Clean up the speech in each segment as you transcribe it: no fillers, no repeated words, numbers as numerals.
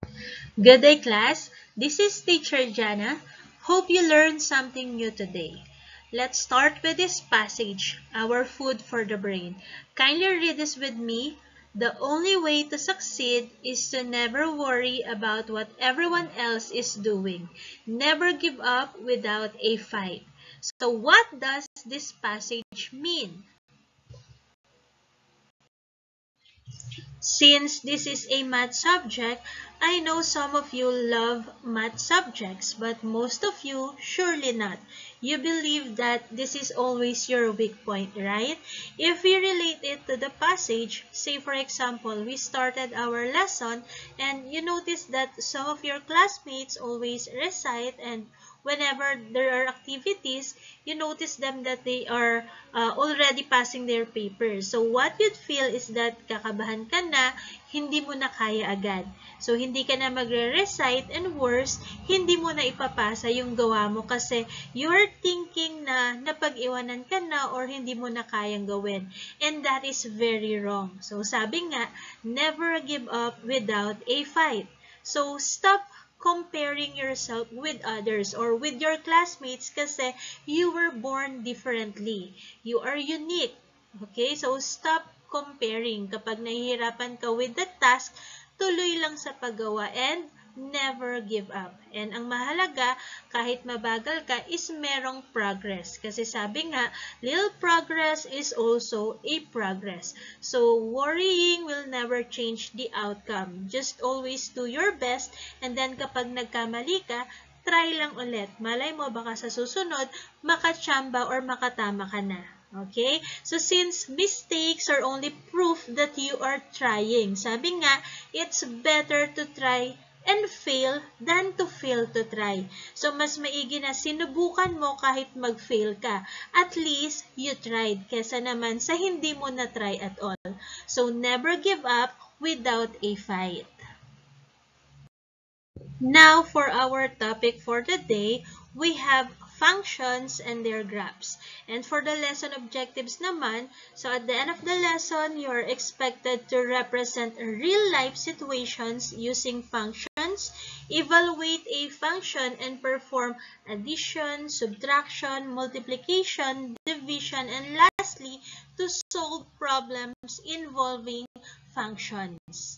Good day, class. This is Teacher Jana. Hope you learned something new today. Let's start with this passage, Our Food for the Brain. Kindly read this with me. The only way to succeed is to never worry about what everyone else is doing. Never give up without a fight. So what does this passage mean? Since this is a math subject, I know some of you love math subjects, but most of you surely not. You believe that this is always your weak point, right? If we relate it to the passage, say for example, we started our lesson and you notice that some of your classmates always recite, and whenever there are activities, you notice them that they are already passing their papers. So what you'd feel is that kakabahan ka na, hindi mo na kaya agad. So hindi ka na magre-recite, and worse, hindi mo na ipapasa yung gawa mo kasi you're thinking na napag-iwanan ka na or hindi mo na kayang gawin. And that is very wrong. So sabi nga, never give up without a fight. So stop comparing yourself with others or with your classmates kasi you were born differently. You are unique. Okay? So, stop comparing. Kapag nahihirapan ka with the task, tuloy lang sa paggawa and never give up. And ang mahalaga, kahit mabagal ka, is merong progress. Kasi sabi nga, little progress is also a progress. So, worrying will never change the outcome. Just always do your best, and then kapag nagkamali ka, try lang ulit. Malay mo, baka sa susunod, makachamba or makatama ka na. Okay? So, since mistakes are only proof that you are trying, sabi nga, it's better to try and fail than to fail to try. So, mas maigi na sinubukan mo kahit mag-fail ka. At least, you tried. Kesa naman sa hindi mo na-try at all. So, never give up without a fight. Now, for our topic for the day, we have functions and their graphs. And for the lesson objectives naman, so at the end of the lesson, you are expected to represent real-life situations using functions, evaluate a function, and perform addition, subtraction, multiplication, division, and lastly, to solve problems involving functions.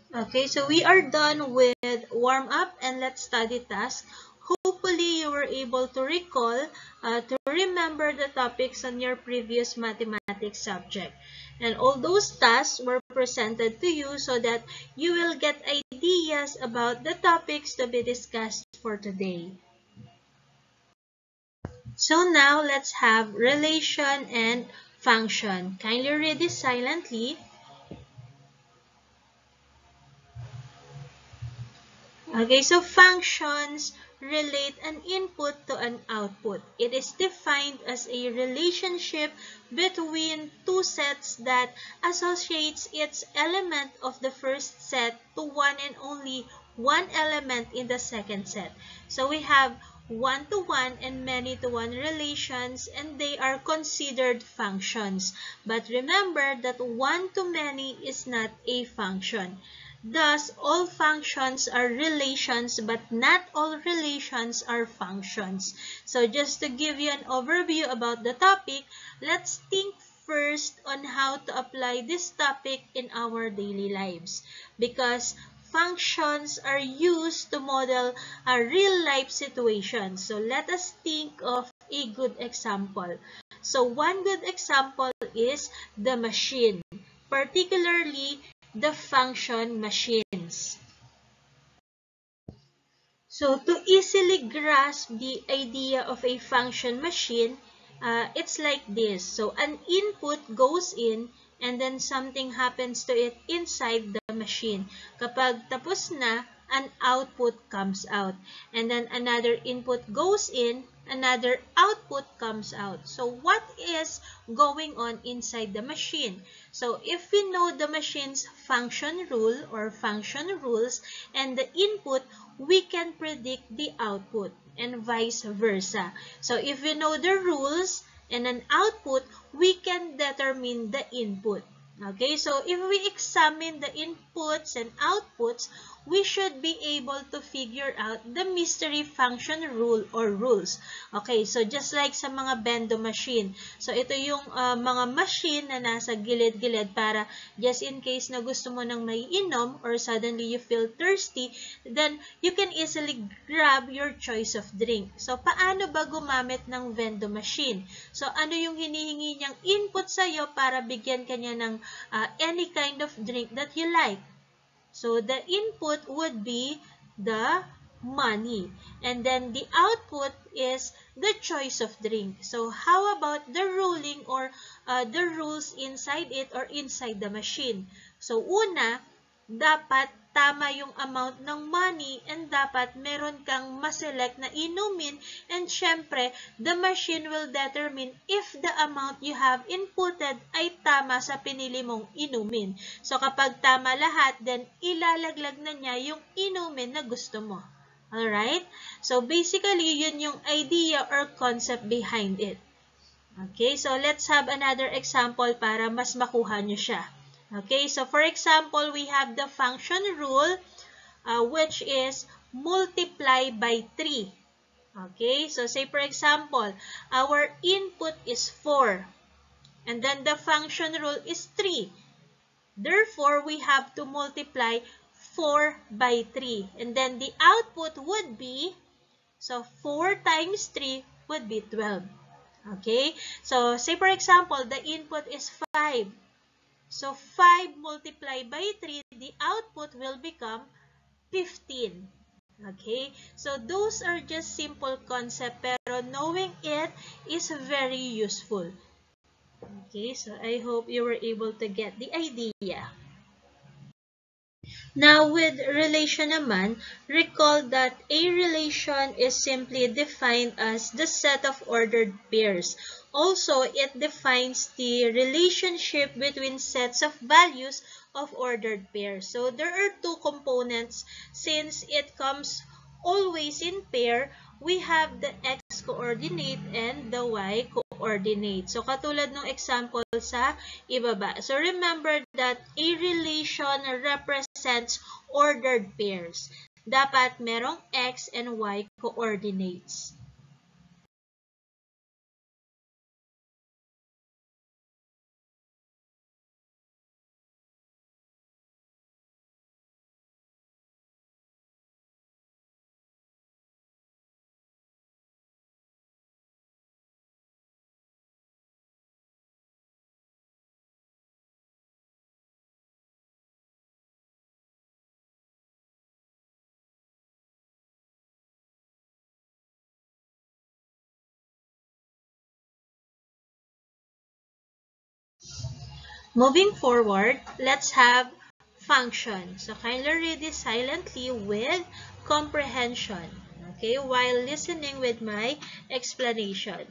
Okay, so we are done with warm-up and let's study task. Hopefully, you were able to recall, to remember the topics on your previous mathematics subject. And all those tasks were presented to you so that you will get ideas about the topics to be discussed for today. So now, let's have relation and function. Kindly read this silently. Okay, so functions relate an input to an output. It is defined as a relationship between two sets that associates its element of the first set to one and only one element in the second set. So we have one-to-one and many-to-one relations, and they are considered functions. But remember that one-to-many is not a function. Thus, all functions are relations, but not all relations are functions. So, just to give you an overview about the topic, let's think first on how to apply this topic in our daily lives. Because functions are used to model a real-life situation. So, let us think of a good example. So, one good example is the machine, particularly the function machines. So, to easily grasp the idea of a function machine, it's like this. So, an input goes in and then something happens to it inside the machine. Kapag tapos na, an output comes out. And then another input goes in, another output comes out. So, what is going on inside the machine? So, if we know the machine's function rule or function rules and the input, we can predict the output and vice versa. So, if we know the rules and an output, we can determine the input. Okay, so if we examine the inputs and outputs, we should be able to figure out the mystery function rule or rules. Okay, so just like sa mga bendo machine. So ito yung mga machine na nasa gilid-gilid para just in case na gusto mo nang maiinom or suddenly you feel thirsty, then you can easily grab your choice of drink. So paano ba gumamit ng vendo machine? So ano yung hinihingi niyang input sa'yo para bigyan ka niya ng any kind of drink that you like. So the input would be the money. And then the output is the choice of drink. So how about the ruling or the rules inside it or inside the machine? So una, dapat tama yung amount ng money and dapat meron kang maselect na inumin, and syempre, the machine will determine if the amount you have inputted ay tama sa pinili mong inumin. So kapag tama lahat, then ilalaglag na niya yung inumin na gusto mo. Alright? So basically, yun yung idea or concept behind it. Okay, so let's have another example para mas makuha nyo siya. Okay, so for example, we have the function rule, which is multiply by 3. Okay, so say for example, our input is 4, and then the function rule is 3. Therefore, we have to multiply 4 by 3. And then the output would be, so 4 times 3 would be 12. Okay, so say for example, the input is 5. So 5 multiplied by 3, the output will become 15. Okay? So those are just simple concept, pero knowing it is very useful. Okay? So I hope you were able to get the idea. Now, with relation naman, recall that a relation is simply defined as the set of ordered pairs. Also, it defines the relationship between sets of values of ordered pairs. So, there are two components. Since it comes always in pair, we have the x-coordinate and the y-coordinate. So, katulad ng example sa ibaba. So, remember that a relation represents ordered pairs. Dapat merong x and y coordinates. Moving forward, let's have function. So kindly read this silently with comprehension, okay, while listening with my explanation.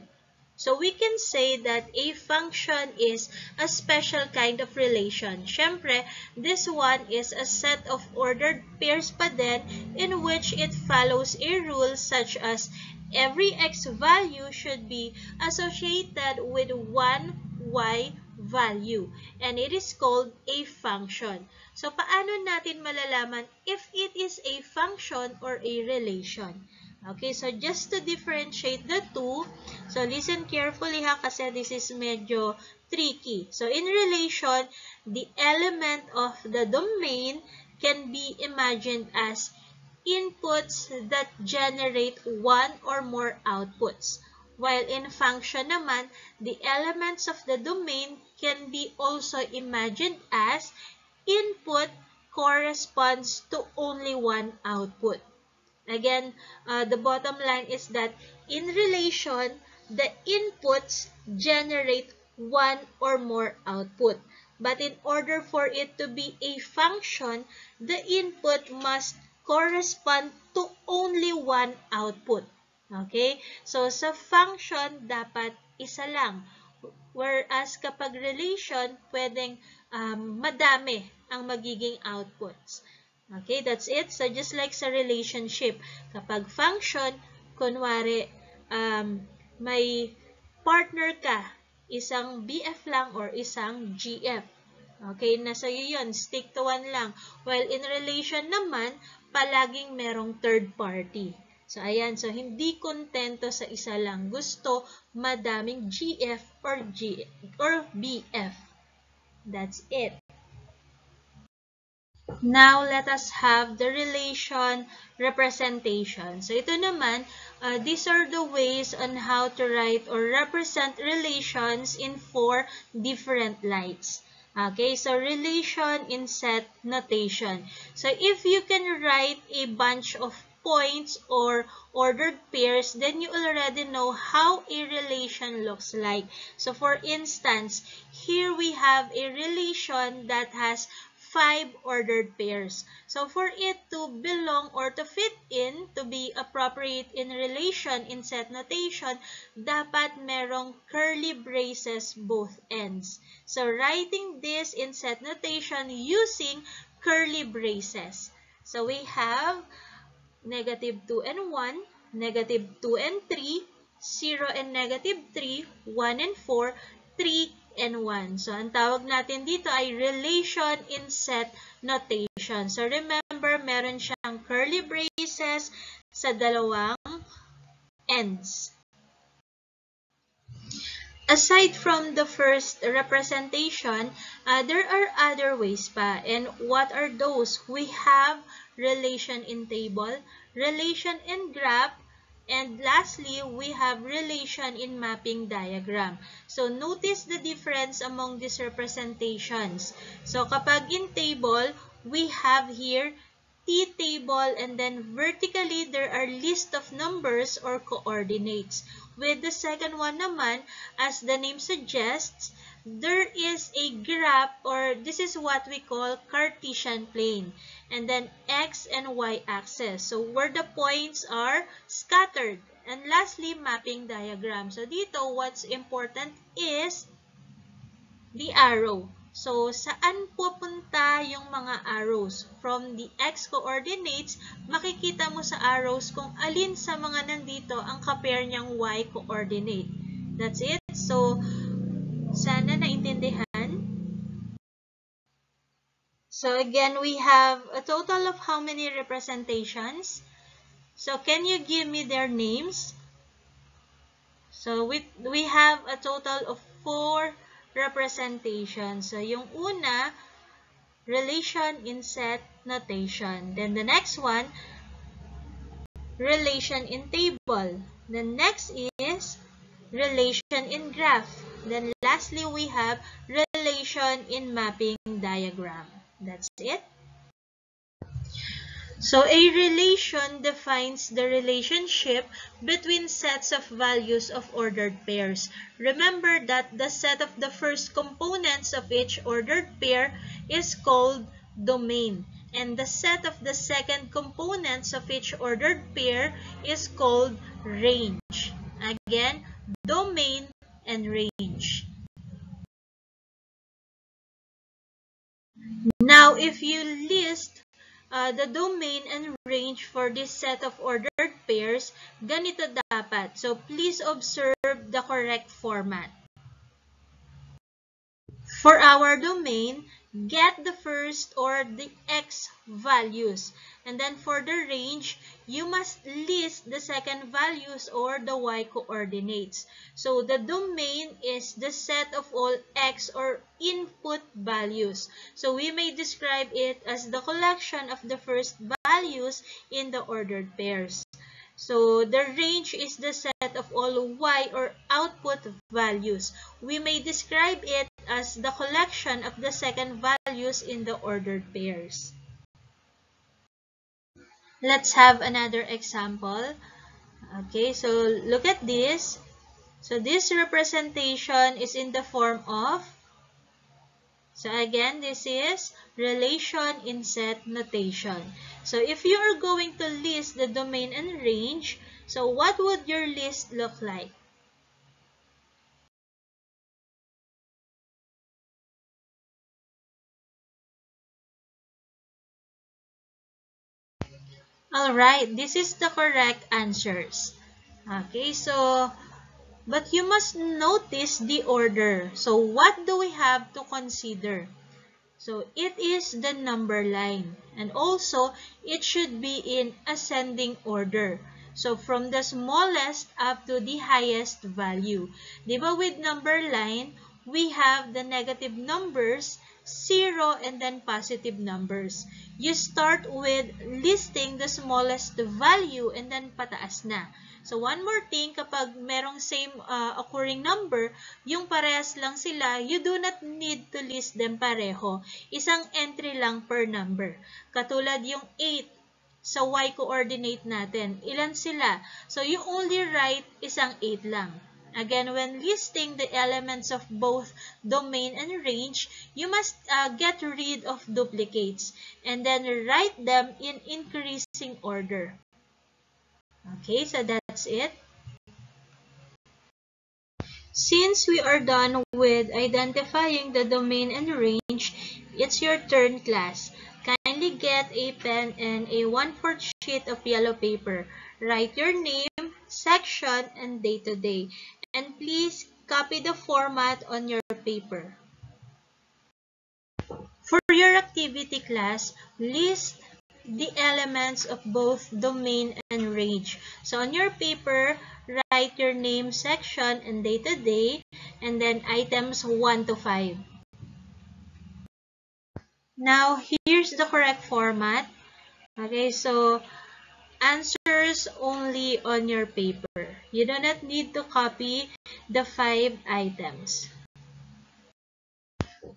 So we can say that a function is a special kind of relation. Syempre, this one is a set of ordered pairs pa din in which it follows a rule such as every x value should be associated with one y value, and it is called a function. So paano natin malalaman if it is a function or a relation? Okay, so just to differentiate the two, so listen carefully ha, kasi this is medyo tricky. So in relation, the element of the domain can be imagined as inputs that generate one or more outputs. While in function naman, the elements of the domain can be also imagined as input corresponds to only one output. Again, the bottom line is that in relation, the inputs generate one or more output. But in order for it to be a function, the input must correspond to only one output. Okay? So, sa function, dapat isa lang. Whereas kapag relation, pwedeng madami ang magiging outputs. Okay, that's it. So, just like sa relationship, kapag function, kunwari, may partner ka, isang BF lang or isang GF. Okay, nasa iyo yun. Stick to one lang. While in relation naman, palaging merong third party. So, ayan. So, hindi kontento sa isa lang. Gusto madaming GF or BF. That's it. Now, let us have the relation representation. So, ito naman, these are the ways on how to write or represent relations in 4 different lights. Okay, so relation in set notation. So, if you can write a bunch of points or ordered pairs, then you already know how a relation looks like. So, for instance, here we have a relation that has 5 ordered pairs. So, for it to belong or to fit in, to be appropriate in relation in set notation, dapat merong curly braces both ends. So, writing this in set notation using curly braces. So, we have -2 and 1, -2 and 3, 0 and -3, 1 and 4, 3 and 1. So, ang tawag natin dito ay relation in set notation. So, remember, meron siyang curly braces sa dalawang ends. Aside from the first representation, there are other ways pa. And what are those? We have relation in table, relation in graph, and lastly, we have relation in mapping diagram. So, notice the difference among these representations. So, kapag in table, we have here T-table, and then vertically, there are list of numbers or coordinates. With the second one naman, as the name suggests, there is a graph, or this is what we call Cartesian plane, and then X and Y axis. So, where the points are scattered. And lastly, mapping diagram. So, dito, what's important is the arrow. So, saan pupunta yung mga arrows? From the X coordinates, makikita mo sa arrows kung alin sa mga nandito ang kapair niyang Y coordinate. That's it. So, sana naintindihan. So, again, we have a total of how many representations? So, can you give me their names? So, we have a total of 4 representations. So, yung una, relation in set notation. Then, the next one, relation in table. The next is relation in graph. Then, lastly, we have relation in mapping diagram. That's it. So, a relation defines the relationship between sets of values of ordered pairs. Remember that the set of the first components of each ordered pair is called domain, and the set of the second components of each ordered pair is called range. Again, domain and range. Now, if you list the domain and range for this set of ordered pairs, ganito dapat. So, please observe the correct format. For our domain, get the first or the X values. And then for the range, you must list the second values or the Y coordinates. So the domain is the set of all X or input values. So we may describe it as the collection of the first values in the ordered pairs. So the range is the set of all Y or output values. We may describe it as the collection of the second values in the ordered pairs. Let's have another example. Okay, so look at this. So this representation is in the form of, so again, this is relation in set notation. So if you are going to list the domain and range, so what would your list look like? Alright, this is the correct answers. Okay, so, but you must notice the order. So what do we have to consider? So it is the number line. And also, it should be in ascending order. So from the smallest up to the highest value. Diba with number line, we have the negative numbers, 0, and then positive numbers. You start with listing the smallest value and then pataas na. So, one more thing, kapag merong same occurring number, yung parehas lang sila, you do not need to list them pareho. Isang entry lang per number. Katulad yung 8 sa y-coordinate natin. Ilan sila? So, you only write isang 8 lang. Again, when listing the elements of both domain and range, you must get rid of duplicates and then write them in increasing order. Okay, so that's it. Since we are done with identifying the domain and range, it's your turn, class. Kindly get a pen and a 1/4 sheet of yellow paper. Write your name, section, and day to day. And please copy the format on your paper. For your activity, class, list the elements of both domain and range. So on your paper, write your name, section, and day to day, and then items 1 to 5. Now, here's the correct format. Okay, so answers only on your paper. You do not need to copy the 5 items.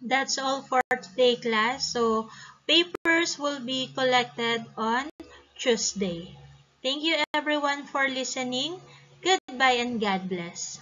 That's all for today, class. So, papers will be collected on Tuesday. Thank you everyone for listening. Goodbye and God bless.